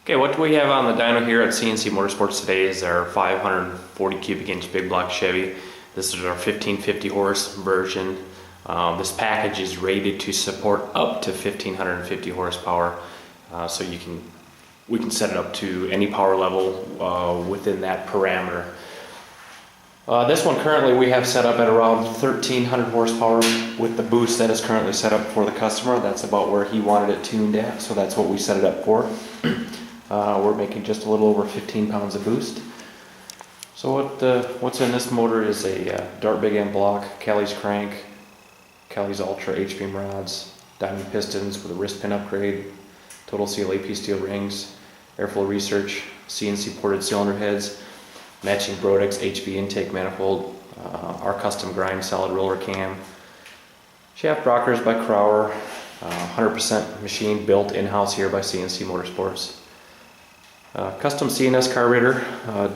Okay, what we have on the dyno here at CNC Motorsports today is our 540 cubic inch big block Chevy. This is our 1550 horse version. This package is rated to support up to 1550 horsepower, so we can set it up to any power level within that parameter. This one currently we have set up at around 1300 horsepower with the boost that is currently set up for the customer. That's about where he wanted it tuned at, so that's what we set it up for. We're making just a little over 15 pounds of boost. So what's in this motor is a Dart big end block, Kelly's crank, Kelly's Ultra H-beam rods, diamond pistons with a wrist pin upgrade, total seal AP steel rings, airflow research, CNC ported cylinder heads, matching Brodex HV intake manifold, our custom grind solid roller cam, shaft rockers by Crowder, 100% machine built in-house here by CNC Motorsports. Custom CNS carburetor,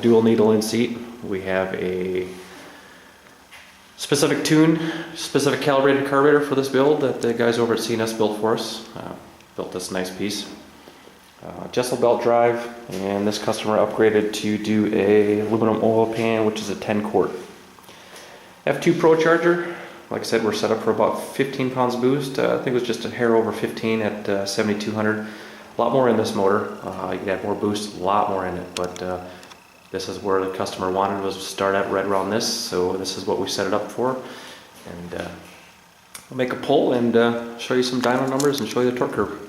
dual needle in seat. We have a specific calibrated carburetor for this build that the guys over at CNS built for us. Built this nice piece. Jessel belt drive, and this customer upgraded to do a aluminum oil pan, which is a 10 quart. F2 Procharger. Like I said, we're set up for about 15 pounds boost. I think it was just a hair over 15 at 7200. A lot more in this motor. You could have more boost, a lot more in it, but this is where the customer wanted was to start at right around this, so this is what we set it up for. And I'll make a pull and show you some dyno numbers and show you the torque curve.